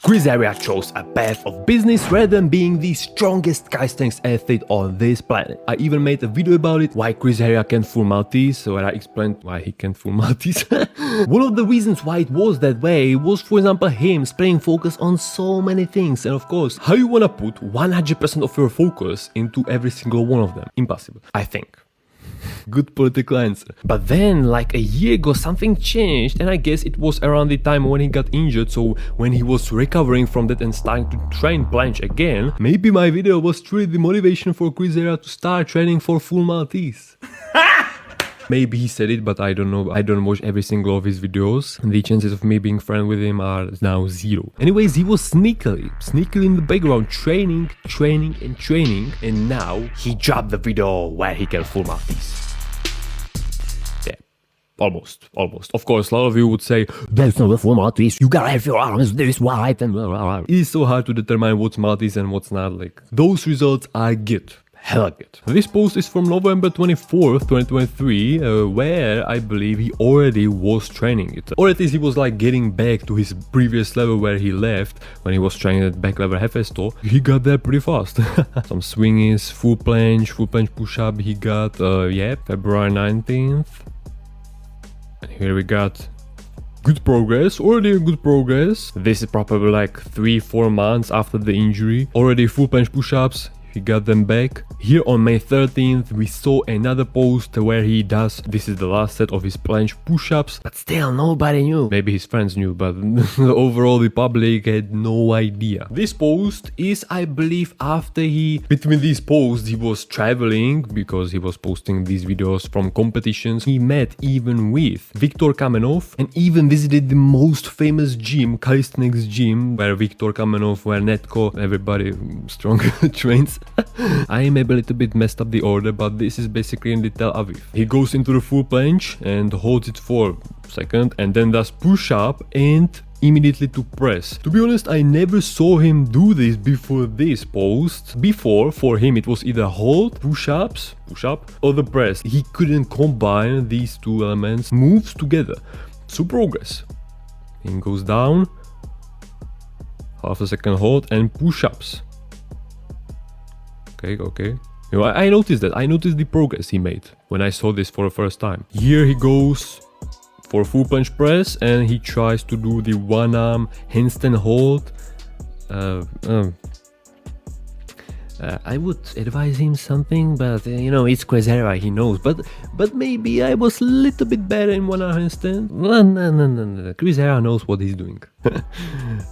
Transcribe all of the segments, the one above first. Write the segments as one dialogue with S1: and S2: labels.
S1: Chris Heria chose a path of business rather than being the strongest calisthenics athlete on this planet. I even made a video about it, why Chris Heria can't full maltese, so I explained why he can't full maltese. One of the reasons why it was that way was, for example, him spreading focus on so many things, and of course, how you wanna put 100% of your focus into every single one of them? Impossible, I think. Good political answer. But then, like a year ago, something changed, and I guess it was around the time when he got injured, so when he was recovering from that and starting to train planche again, maybe my video was truly the motivation for Chris Heria to start training for full maltese. Maybe he said it, but I don't know. I don't watch every single of his videos, and the chances of me being friends with him are now 0. Anyways, he was sneakily in the background, training, and now he dropped the video where he can full maltese. Yeah, almost. Of course, a lot of you would say, "That's not a full maltese. You gotta have your arms this wide." And blah, blah, blah. It is so hard to determine what's maltese and what's not. Like, those results are good. Hella good. This post is from November 24th, 2023, where I believe he already was training it. Or at least he was like getting back to his previous level where he left when he was training at back level Hefesto. He got there pretty fast. Some swingies, full planche push-up he got, February 19th. And here we got good progress, already good progress. This is probably like 3-4 months after the injury. Already full planche push-ups. He got them back. Here on May 13th, we saw another post where he does, this is the last set of his planche push-ups, but still nobody knew. Maybe his friends knew, but overall the public had no idea. This post is, I believe, after between these posts, he was traveling because he was posting these videos from competitions. He met even with Viktor Kamenov and even visited the most famous gym, Calisthenics gym, where Viktor Kamenov, where Netko, everybody strong trains. I am a little bit messed up the order, but this is basically in the Tel Aviv. He goes into the full planche and holds it for a second and then does push up and immediately to press. To be honest, I never saw him do this before this post. Before, for him, it was either hold, push up, or the press. He couldn't combine these two elements, moves together. So progress. He goes down, half a second hold and push-ups. Okay. You know, I noticed that. I noticed the progress he made when I saw this for the first time. Here he goes for full planche press and he tries to do the one arm handstand hold. I would advise him something, but you know, it's Chris Heria, he knows. But maybe I was a little bit better in one arm handstand. No. Chris Heria knows what he's doing.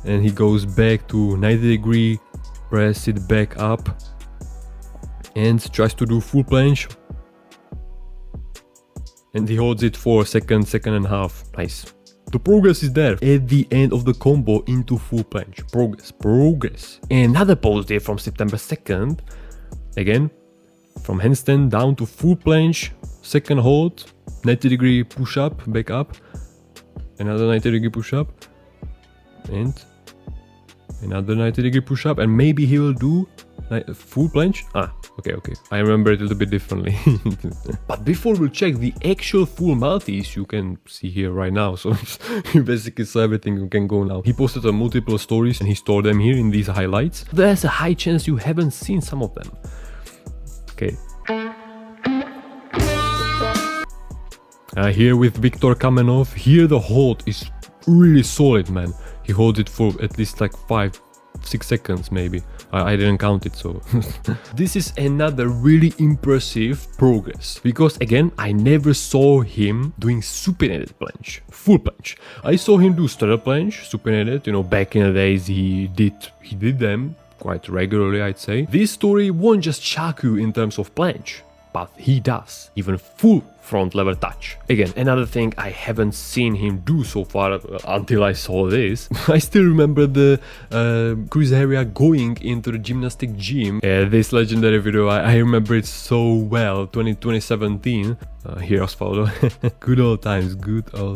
S1: And he goes back to 90-degree, press it back up. And tries to do full planche. And he holds it for a second and a half. Nice. The progress is there. At the end of the combo into full planche. Progress. Another post there from September 2nd. Again, from handstand down to full planche. Second hold. 90-degree push up, back up. Another 90-degree push up. And another 90-degree push up. And maybe he will do full planche. Okay. I remember it a little bit differently. But before we check the actual full maltese, you can see here right now. So you basically saw everything. You can go now. He posted on multiple stories and he stored them here in these highlights. There's a high chance you haven't seen some of them. Okay. Here with Viktor Kamenov. Here the hold is really solid, man. He holds it for at least like 5-6 seconds maybe. I didn't count it, so this is another really impressive progress, because again, I never saw him doing supinated planche, full planche. I saw him do straddle planche, supinated, you know, back in the days he did them quite regularly, I'd say. This story won't just shock you in terms of planche, but he does even full front level touch. Again, another thing I haven't seen him do so far until I saw this. I still remember the Chris Heria going into the gymnastic gym. This legendary video, I remember it so well, 2017. Here Osvaldo. Good old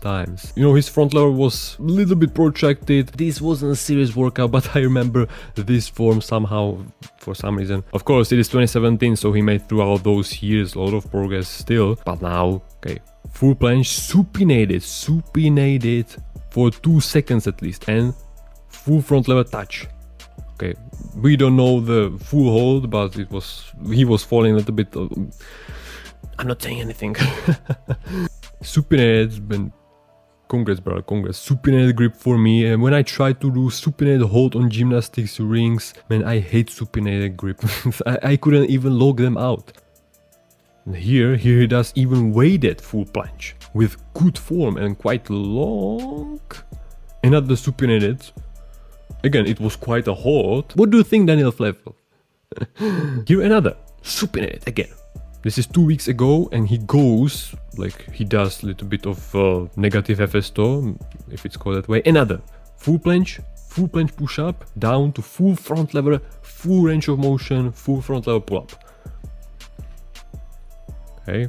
S1: times. You know, his front lever was a little bit protracted. This wasn't a serious workout, but I remember this form somehow, for some reason. Of course, it is 2017, so he made throughout those years a lot of progress still. But now, okay, full planche supinated for 2 seconds at least, and full front lever touch. Okay, we don't know the full hold, but he was falling a little bit. I'm not saying anything. Supinated, man. Congrats, brother, congrats. Supinated grip for me. And when I try to do supinated hold on gymnastics rings, man, I hate supinated grip. I couldn't even log them out. And here he does even weighted full planche with good form and quite long. Another supinated. Again, it was quite a hold. What do you think, Daniel Flevel? Here another supinated again. This is 2 weeks ago, and he goes, like, he does a little bit of negative FSTO, if it's called that way. Another full planche push-up, down to full front lever, full range of motion, full front lever pull-up. Okay.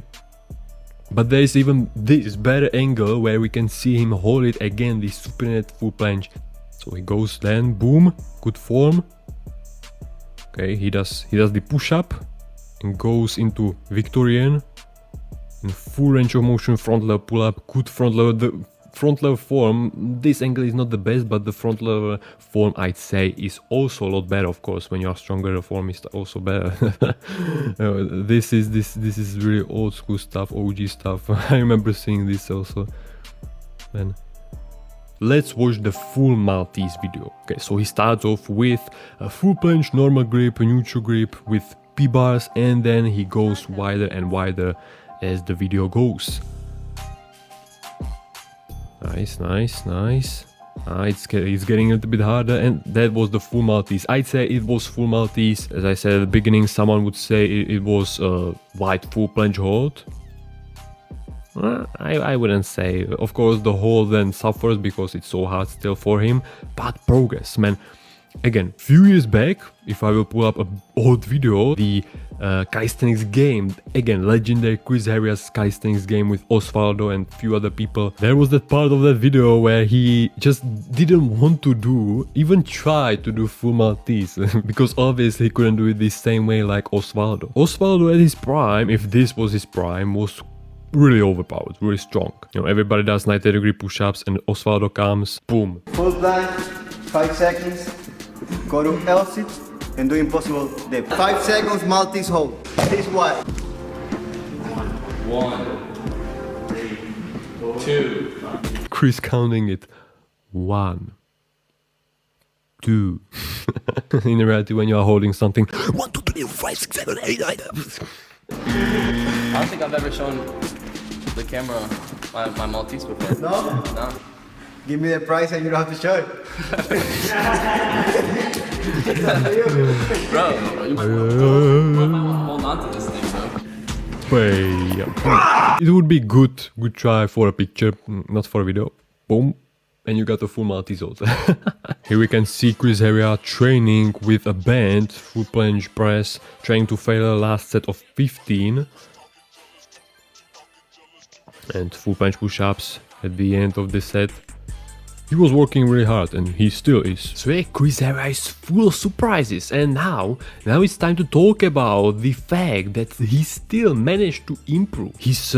S1: But there is even this better angle where we can see him hold it again, this supinated full planche. So he goes then, boom, good form. Okay, he does the push-up. And goes into Victorian in full range of motion, front lever pull up, good front lever. The front lever form, this angle is not the best, but the front lever form, I'd say, is also a lot better. Of course, when you are stronger, the form is also better. This is really old school stuff, OG stuff. I remember seeing this also. Man. Let's watch the full Maltese video. Okay, so he starts off with a full planche, normal grip, a neutral grip with P-bars, and then he goes wider and wider as the video goes. Nice, nice, nice. It's getting a little bit harder, and that was the full Maltese. I'd say it was full Maltese. As I said at the beginning, someone would say it was a wide full planche hold. I wouldn't say. Of course, the hold then suffers because it's so hard still for him, but progress, man. Again, few years back, if I will pull up an old video, the Calisthenics game, again, legendary Chris Heria's Calisthenics game with Osvaldo and few other people. There was that part of that video where he just didn't want to even try to do full Maltese, because obviously he couldn't do it the same way like Osvaldo. Osvaldo at his prime, if this was his prime, was really overpowered, really strong. You know, everybody does 90-degree push-ups and Osvaldo comes, boom.
S2: Full planche, 5 seconds. Go to L-sit and do impossible dip. 5 seconds Maltese hold. This one.
S3: 1, 2.
S1: Chris counting it. 1, 2. In reality, when you are holding something, 1, 2, 3, 4, 5, 6, 7, 8, 9.
S3: I don't think I've ever shown the camera my Maltese before.
S2: No?
S3: No.
S2: Give me the price and you don't have to show it.
S3: Bro, you might hold on to this thing, bro.
S1: It would be good try for a picture, not for a video. Boom. And you got a full Maltese also. Here we can see Chris Heria training with a band, full planche press, trying to fail a last set of 15. And full planche push-ups at the end of the set. He was working really hard, and he still is. So yeah, Chris Heria is full of surprises, and now it's time to talk about the fact that he still managed to improve his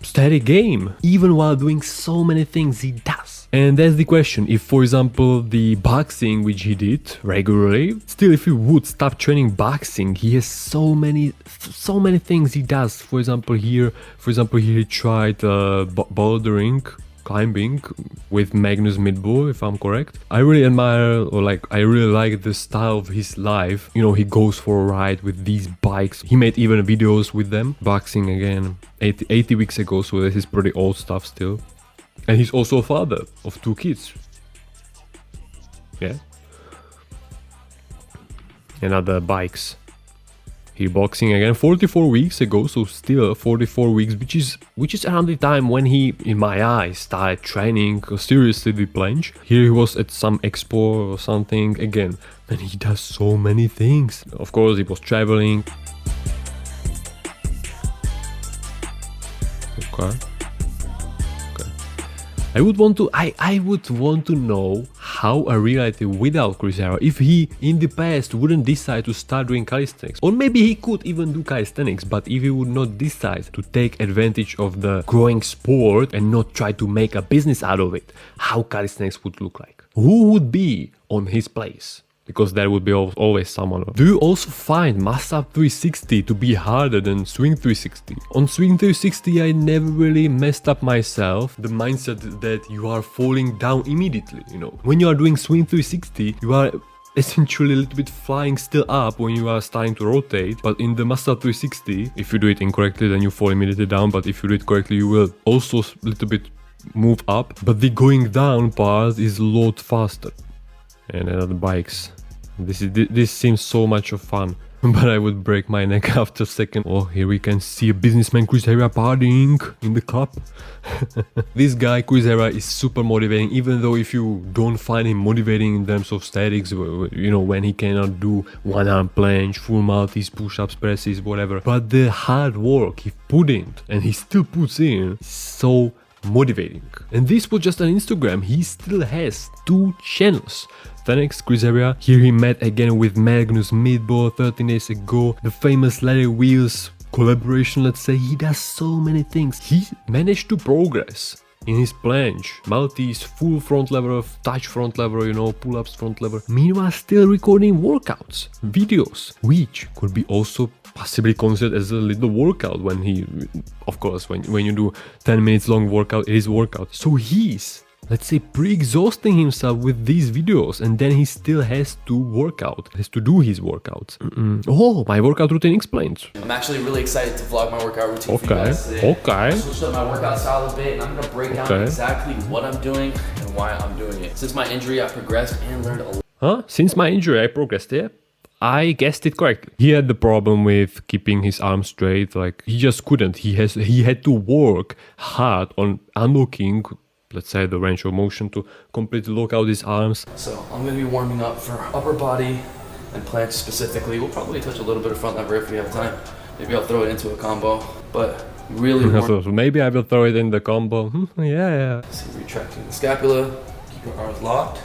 S1: steady game, even while doing so many things he does. And that's the question, if for example the boxing which he did regularly, still if he would stop training boxing, he has so many things he does. For example here he tried bouldering, climbing with Magnus Midbull, if I'm correct. I really admire, I really like the style of his life. You know, he goes for a ride with these bikes. He made even videos with them. Boxing again, 80 weeks ago, so this is pretty old stuff still. And he's also a father of 2 kids. Yeah. And other bikes. He boxing again 44 weeks ago, so still 44 weeks, which is around the time when he, in my eyes, started training seriously the planche. Here he was at some expo or something again, and he does so many things. Of course, he was traveling. Okay. I would want to know how a reality without Chris Heria, if he in the past wouldn't decide to start doing calisthenics, or maybe he could even do calisthenics, but if he would not decide to take advantage of the growing sport and not try to make a business out of it, how calisthenics would look like. who would be on his place? Because there would be always someone. Do you also find muscle-up 360 to be harder than swing 360? On swing 360 I never really messed up myself. The mindset that you are falling down immediately, you know. When you are doing swing 360, you are essentially a little bit flying still up when you are starting to rotate, but in the muscle-up 360, if you do it incorrectly then you fall immediately down, but if you do it correctly you will also a little bit move up, but the going down part is a lot faster. And another bikes. This seems so much of fun, but I would break my neck after a second. Oh, here we can see a businessman Chris Heria partying in the club. This guy Chris Heria is super motivating, even though if you don't find him motivating in terms of statics, you know, when he cannot do one arm planche, full maltese, push-ups, presses, whatever. But the hard work he put in, and he still puts in, is so motivating. And this was just on Instagram. He still has 2 channels. Calisthenics, Chris Heria. Here he met again with Magnus Meatball 13 days ago. The famous leather wheels collaboration, let's say. He does so many things. He managed to progress in his planche, maltese, full front lever, touch front lever, you know, pull-ups front lever. Meanwhile, still recording workouts, videos, which could be also possibly considered as a little workout when he, of course, when you do 10 minutes long workout, it is workout. So he's, let's say, pre-exhausting himself with these videos, and then he still has to work out, has to do his workouts. Oh, my workout routine explained.
S3: I'm actually really excited to vlog my workout routine for you guys today.
S1: Okay.
S3: Switched up my workout style a bit, and I'm gonna break down exactly what I'm doing and why I'm doing it. Since my injury, I progressed and learned a lot.
S1: Huh? Since my injury, I progressed, yeah? I guessed it correctly. He had the problem with keeping his arms straight, like he just couldn't. He had to work hard on unlocking, let's say, the range of motion to completely lock out his arms.
S3: So I'm gonna be warming up for upper body and planche specifically. We'll probably touch a little bit of front lever if we have time. Maybe I'll throw it into a combo, but really
S1: So maybe I will throw it in the combo. Yeah.
S3: So retracting the scapula, keep your arms locked.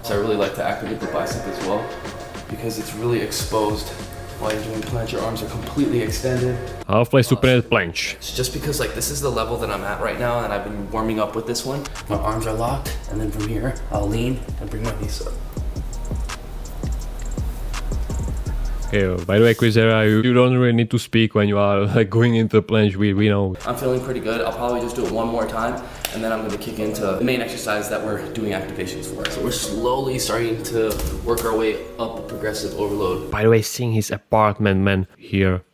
S3: So I really like to activate the bicep as well, because it's really exposed while you're doing planche. Your arms are completely extended.
S1: Halfway supinated planche.
S3: It's just because like this is the level that I'm at right now, and I've been warming up with this one. My arms are locked, and then from here I'll lean and bring my knees up.
S1: Okay, by the way, Chris Heria, you don't really need to speak when you are like going into the planche. We know.
S3: I'm feeling pretty good. I'll probably just do it one more time, and then I'm going to kick into the main exercise that we're doing activations for. So we're slowly starting to work our way up a progressive overload.
S1: By the way, seeing his apartment, man, here,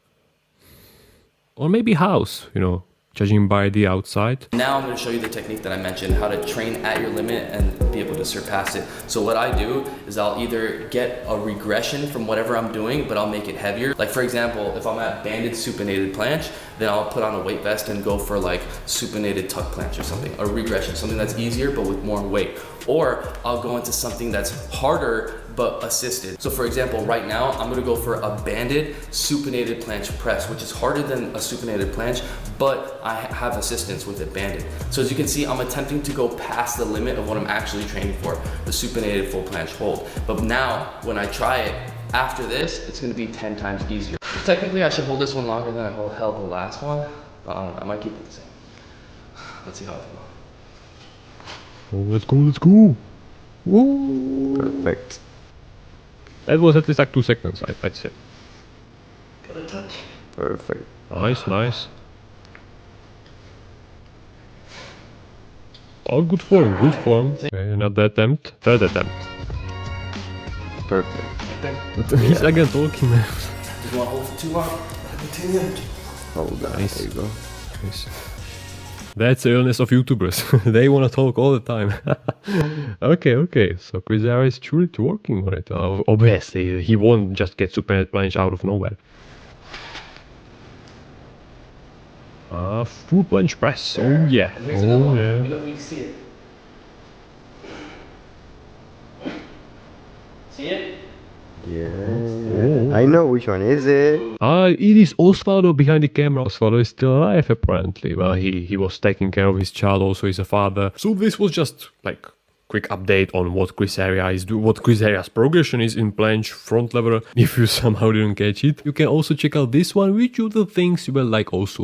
S1: or maybe house, you know, judging by the outside.
S3: Now I'm going to show you the technique that I mentioned, how to train at your limit and be able to surpass it. So what I do is I'll either get a regression from whatever I'm doing, but I'll make it heavier. Like for example, if I'm at banded supinated planche, then I'll put on a weight vest and go for like supinated tuck planche or something, a regression, something that's easier but with more weight. Or I'll go into something that's harder but assisted. So for example, right now I'm gonna go for a banded supinated planche press, which is harder than a supinated planche, but I have assistance with it banded. So as you can see, I'm attempting to go past the limit of what I'm actually training for, the supinated full planche hold. But now when I try it, after this, it's gonna be 10 times easier. Technically, I should hold this one longer than I held the last one, but I don't know, I might keep it the same. Let's see how I feel.
S1: Oh, let's go. Whoa.
S2: Perfect.
S1: That was at least like 2 seconds, I'd say.
S3: Got a touch.
S2: Perfect.
S1: Nice. Oh, good form. Okay, another attempt. Third attempt.
S2: Perfect.
S1: He's again talking, man.
S3: Did you want to hold for too long? Continue.
S2: Hold on.
S1: Nice.
S2: There you go.
S1: Nice. That's the illness of YouTubers. They want to talk all the time. Okay. So Chris Heria is truly working on it. Obviously, he won't just get supinated planche out of nowhere. Full planche press. Oh yeah. Oh yeah.
S3: You know, you see it. See it?
S2: Yeah. I know which one is it.
S1: It is Osvaldo behind the camera. Osvaldo is still alive apparently. Well, he was taking care of his child, also he's a father. So this was just like quick update on what Chris Heria is doing, what Chris Heria's progression is in planche front lever. If you somehow didn't catch it, you can also check out this one, which are the things you will like also.